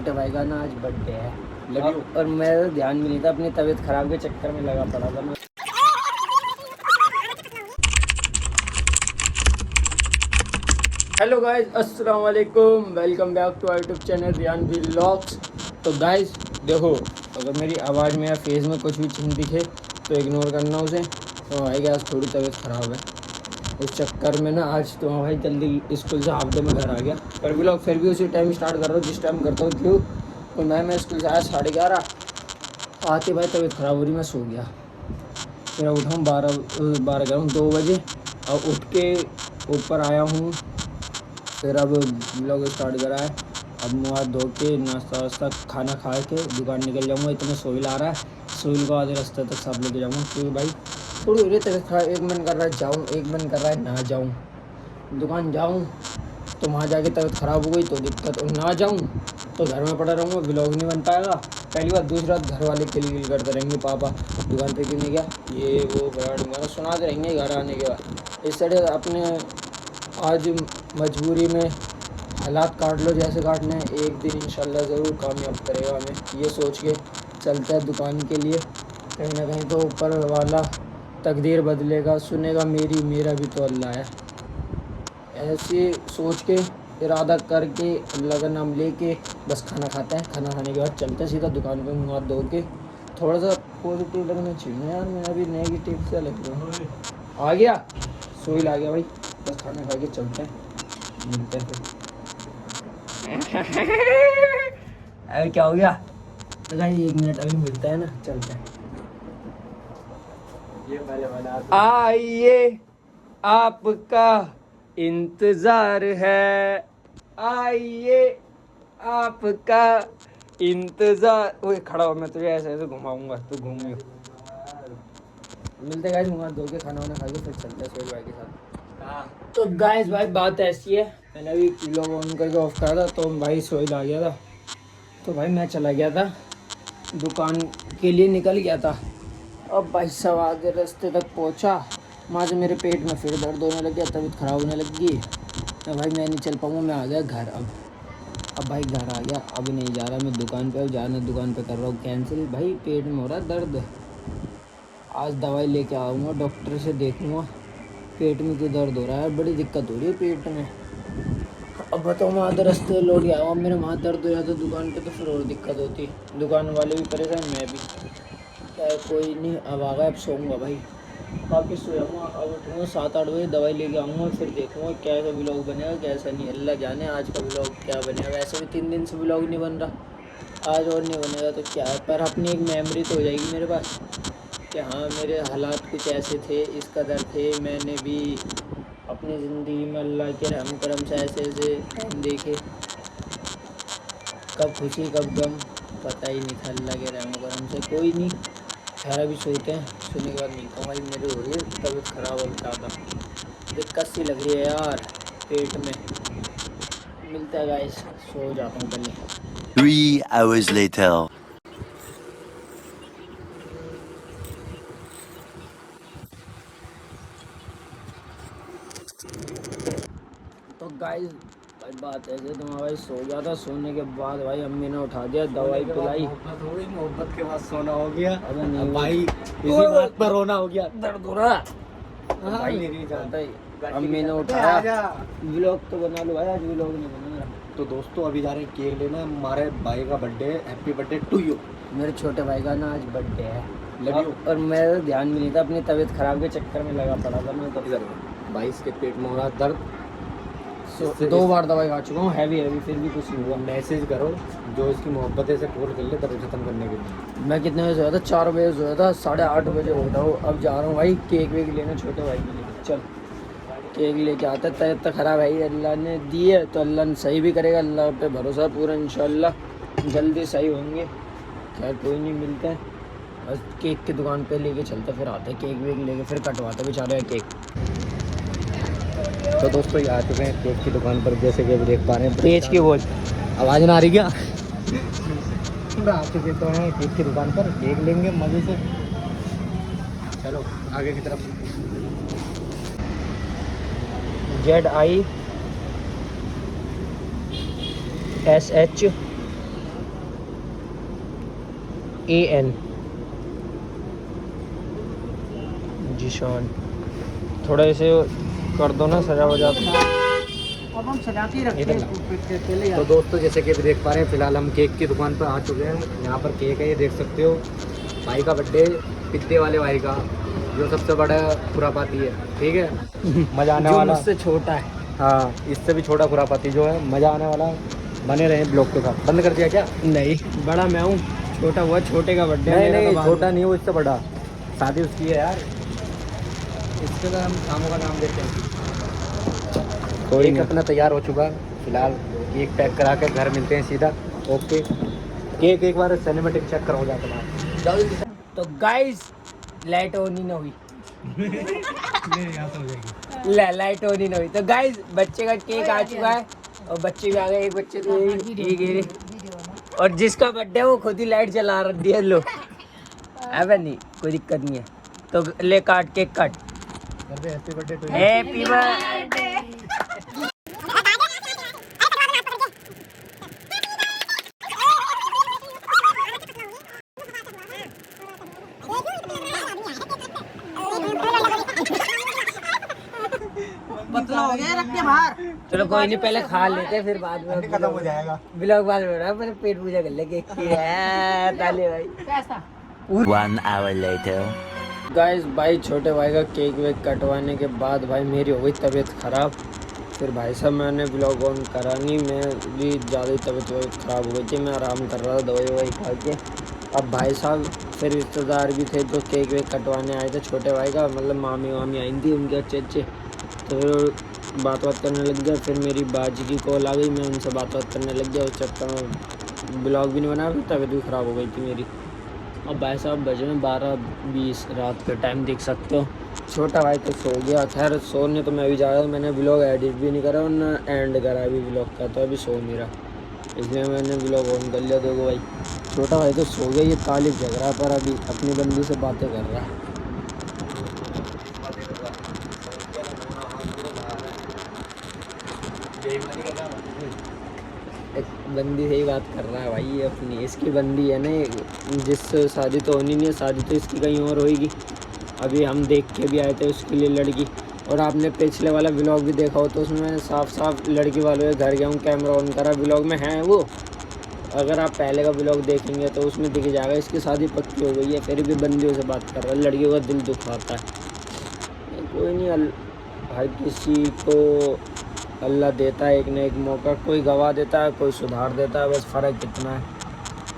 छोटे भाई का ना आज बर्थडे है और मेरा ध्यान भी नहीं था, अपनी तबीयत खराब के चक्कर में लगा पड़ा था मैं। हेलो गाइस, अस्सलाम वालेकुम, welcome back to our YouTube channel Riyan vlogs. तो गाइस देखो, अगर मेरी आवाज़ में या फेस में कुछ भी चिन्ह दिखे तो इग्नोर करना उसे। तो भाई आज थोड़ी तबीयत ख़राब है, इस चक्कर में ना आज तो भाई जल्दी स्कूल से हाफ डे में घर आ गया। पर व्लॉग फिर भी उसी टाइम स्टार्ट कर रहा हूँ जिस टाइम करता हूँ। क्यों? तो मैं स्कूल से आया 11:30, आते भाई तबीयत ख़राब हो रही, मैं सो गया। फिर उठाऊँ 2 बजे और उठ के ऊपर आया हूँ। फिर अब व्लॉग स्टार्ट करा है। अब मुँह हाथ धो के नाश्ता वास्ता खाना खा के दुकान निकल जाऊँगा। इतना सोहिल आ रहा है, सोहिल को आधे रास्ते तक साथ लेके जाऊँगा। क्योंकि भाई थोड़ी हो रही है तबीयत खराब, एक मन कर रहा है जाऊँ, एक मन कर रहा है ना जाऊँ। दुकान जाऊँ तो वहाँ जाके तबीयत ख़राब हो गई तो दिक्कत, और ना जाऊँ तो घर में पड़ा रहूँगा, व्लॉग नहीं बन पाएगा। पहली बात। दूसरी बात, घर वाले किल करते रहेंगे, पापा दुकान पे क्यों नहीं गया, ये वो गाना सुनाते रहेंगे घर आने के बाद। इस तरह अपने आज मजबूरी में हालात काट लो जैसे काटने हैं, एक दिन इंशाल्लाह ज़रूर कामयाब करेगा हमें, ये सोच के चलता है दुकान के लिए। कहीं ना कहीं तो ऊपर वाला तकदीर बदलेगा, सुनेगा मेरी, मेरा भी तो अल्लाह है। ऐसे सोच के इरादा करके अल्लाह का नाम लेके बस खाना खाते हैं। खाना खाने के बाद चलते हैं सीधा दुकान पे, मुँह हाथ धो के। थोड़ा सा पॉजिटिव लगना चाहिए यार, मैं अभी नेगेटिव से लग रहा हूँ। आ गया सोहिल, आ गया भाई। बस खाना खा के चलते हैं, मिलते हैं फिर। अरे क्या हो गया? तो भाई 1 मिनट अभी मिलता है ना, चलते हैं। ये पहले बना आइए, आपका इंतजार है, आइए आपका इंतजार। ओए खड़ा हो, मैं तुझे ऐसे ऐसे घुमाऊंगा, तू घूमियो। मिलते गाइस, मुँह हाथ धो के खाना वाना खा के फिर चलते हैं सोहेल भाई के साथ। तो गाइस भाई बात ऐसी है, मैंने अभी व्लॉग ऑन करके ऑफ करा था तो भाई सोहेल आ गया था। तो भाई मैं चला गया था दुकान के लिए, निकल गया था। अब भाई साहब आगे रास्ते तक पहुंचा, वहाँ से मेरे पेट में फिर दर्द होने लग गया, तबीयत ख़राब होने लगी। तो भाई मैं नहीं चल पाऊँगा, मैं आ गया घर। अब भाई घर आ गया, अब नहीं जा रहा मैं दुकान पे। अब जाना दुकान पे कर रहा हूँ कैंसिल। भाई पेट में हो रहा है दर्द, आज दवाई लेके आऊँगा, डॉक्टर से देखूँगा पेट में क्यों दर्द हो रहा है, बड़ी दिक्कत हो रही है पेट में। अब बताओ, मैं आधे रास्ते लौट गया हूँ, मेरे वहाँ दर्द हो जाता दुकान पे तो फिर और दिक्कत होती। दुकान वाले भी परेशान, मैं भी। क्या कोई नहीं, अब आ गया, अब सोऊंगा भाई, वापस सो जाऊँगा। अब उठूँगा 7-8 बजे, दवाई लेके आऊँगा, फिर देखूँगा कैसा व्लॉग बनेगा कैसा नहीं, अल्लाह जाने आज का व्लॉग क्या बनेगा। वैसे भी 3 दिन से व्लॉग नहीं बन रहा, आज और नहीं बनेगा तो क्या है, पर अपनी एक मेमोरी तो हो जाएगी मेरे पास कि हाँ मेरे हालात कुछ ऐसे थे, इस कदर थे, मैंने भी अपनी ज़िंदगी में अल्लाह के रहम करम से ऐसे ऐसे टाइम देखे, कब खुशी कब गम पता ही नहीं था अल्लाह के रहम करम से। कोई नहीं, खैर अभी सोते हैं, सोने के बाद मिलता हूँ। भाई मेरी हो रही है तबीयत ख़राब और ज़्यादा दिक्कत सी लग रही है यार पेट में। मिलता है गाइस, सो जाता हूँ पहले। 3 hours later. तो गाइस भाई बात ऐसे, तो भाई सो गया था, सोने के बाद भाई अम्मी ने उठा दिया, दवाई पिलाई। मोहब्बत के बाद सोना हो गया। अबे नहीं भाई इसी बात पर रोना हो गया, दर्द हो रहा। हाँ, भाई मेरी जान। अम्मी ने उठाया, व्लॉग तो बना लो भाई, आज व्लॉग नहीं बना। तो दोस्तों अभी जा रहे हैं केक लेना, हमारे भाई का बर्थडे है, हैप्पी बर्थडे टू यू। मेरे छोटे भाई का ना आज बर्थडे है लव यू। और मेरा ध्यान भी नहीं था, अपनी तबीयत खराब के चक्कर में लगा पड़ा था मैं। तो इधर भाई इसके पेट में हो रहा दर्द, 2 बार दवाई खा चुका हूँ, हैवी फिर भी कुछ नहीं हुआ। मैसेज करो जो इसकी मोहब्बत है इसे कॉल कर ले दर्द खत्म करने के लिए। मैं कितने बजे सोया था? 4 बजे सोया था, 8:30 बजे उठा हूँ। अब जा रहा हूँ भाई केक वेक लेना छोटे भाई के लिए। चल केक लेके आता है। तबीयत तो ख़राब है, अल्लाह ने दी है तो अल्लाह सही भी करेगा, अल्लाह पे भरोसा पूरा, इंशाल्लाह जल्दी सही होंगे। खैर कोई नहीं, मिलते हैं बस केक की दुकान पे लेके चलते, फिर आते केक वेक लेके, फिर कटवाते बेचारे है केक। तो दोस्तों ये आ चुके हैं केक की दुकान पर, जैसे कि अभी देख पा रहे हैं। तेज की बोल, आवाज़ ना आ रही क्या? पूरा आ चुके तो हैं केक की दुकान पर, केक लेंगे मज़े से। चलो आगे की तरफ। ZISH AN Zeeshan. थोड़ा ऐसे कर दो ना, सजा वजा। अब हम सजाते ही रखते हैं। तो दोस्तों जैसे कि देख पा रहे हैं, फिलहाल हम केक की दुकान पर आ चुके हैं। यहाँ पर केक है, ये देख सकते हो। भाई का बर्थडे, पिद्दे वाले भाई का, जो सबसे बड़ा खुरापाती है, ठीक है। मज़ा आने वाला, मुझसे छोटा है। हाँ, इससे भी छोटा खुरापाती जो है, मज़ा आने वाला। बने रहे ब्लॉग के साथ। बंद कर दिया क्या? नहीं, बड़ा मैं हूँ, छोटा हुआ, छोटे का बर्थडे। नहीं, छोटा नहीं, वो इससे बड़ा। शादी उसकी है यार, इसके बाद हम कामों का नाम देते हैं। कोई केक नहीं। अपना तैयार हो चुका है। फिलहाल केक पैक करा के घर मिलते हैं सीधा। ओके, केक एक बार सिनेमेटिक चेक करो जाकर बाहर। तो गाइस, लाइट ऑन ही ना हुई। लाइट ऑन ही ना हुई। तो गाइस, बच्चे का केक आ चुका है और बच्चे भी आ गए। एक बच्चे तो ये और जिसका बर्थडे है वो खुद ही लाइट जला रख दिया। लो, अब नहीं, कोई दिक्कत नहीं है। तो ले काट, केक काट। Happy birthday to happy birthday. पतला हो गया, रख के बाहर। चलो कोई नहीं, पहले खा लेते फिर बाद में खत्म हो जाएगा। ब्लॉग बाद में हो रहा है। मेरे पेट पूजा कर ले केक की है। ताले भाई। 1 hour later. गाइस, भाई छोटे भाई का केक वेक कटवाने के बाद भाई मेरी हो गई तबीयत ख़राब। फिर भाई साहब मैंने ब्लॉग ऑन करा नहीं, मैं भी ज़्यादा ही तबीयत ख़राब हो गई थी। मैं आराम कर रहा था दवाई ववाई खा के। अब भाई साहब फिर रिश्तेदार भी थे जो केक वेक कटवाने आए थे छोटे भाई का, मतलब मामी वामी आई थी उनके अच्छे। तो फिर बात करने लग गया। फिर मेरी बाजी की कॉल आ गई, मैं उनसे बात करने लग गया। उस चक्कर में ब्लॉग भी नहीं बना, फिर तबीयत भी ख़राब हो गई थी मेरी। अब भाई साहब बजे में 12:20 रात का टाइम देख सकते हो। छोटा भाई तो सो गया। खैर सोने तो मैं अभी जा रहा हूँ, मैंने ब्लॉग एडिट भी नहीं करा और ना एंड करा अभी ब्लॉग का, तो अभी सो नहीं रहा, इसलिए मैंने ब्लॉग ऑन कर लिया। देखो भाई, छोटा भाई तो सो गया, ये तालिब जग रहा पर अभी अपनी बंदी से बातें कर रहा है। एक बंदी से ही बात कर रहा है भाई, ये अपनी, इसकी बंदी है ना, जिससे शादी तो होनी नहीं है, शादी तो इसकी कहीं और होएगी। अभी हम देख के भी आए थे उसके लिए लड़की। और आपने पिछले वाला व्लॉग भी देखा हो तो उसमें मैंने साफ लड़की वालों के घर गया हूँ, कैमरा ऑन करा, व्लॉग में है वो। अगर आप पहले का व्लॉग देखेंगे तो उसमें दिख जाएगा। इसकी शादी पक्की हो गई है, फिर भी बंदियों से बात कर रहा है। लड़कियों का दिल दुखाता है। कोई नहीं, हर किसी को अल्लाह देता है एक न एक मौका, कोई गवा देता है, कोई सुधार देता है, बस फ़र्क कितना है।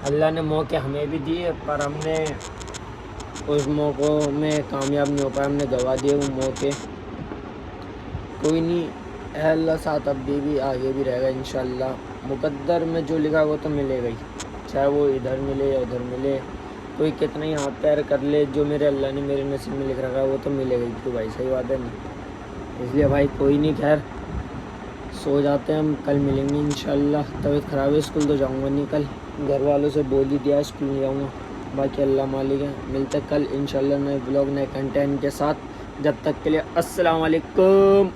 अल्लाह ने मौके हमें भी दिए पर हमने उस मौक़ों में कामयाब नहीं हो पाए, हमने गवा दिए वो मौके। कोई नहीं, अल्लाह साथ अब भी आगे भी रहेगा इंशाल्लाह। मुकद्दर में जो लिखा वो तो मिलेगा ही, चाहे वो इधर मिले या उधर मिले। कोई कितना ही हाथ पैर कर ले, जो मेरे अल्लाह ने मेरे नसीब में लिख रखा है वो तो मिलेगा ही। तो भाई सही बात है नहीं, इसलिए भाई कोई नहीं, खैर सो जाते हैं हम, कल मिलेंगे इंशाल्लाह। तबीयत ख़राब है, स्कूल तो जाऊंगा नहीं कल, घर वालों से बोल ही दिया स्कूल नहीं जाऊँगा। बाकी अल्लाह मालिक है, मिलते कल इंशाल्लाह नए ब्लॉग नए कंटेंट के साथ। जब तक के लिए अस्सलाम वालेकुम।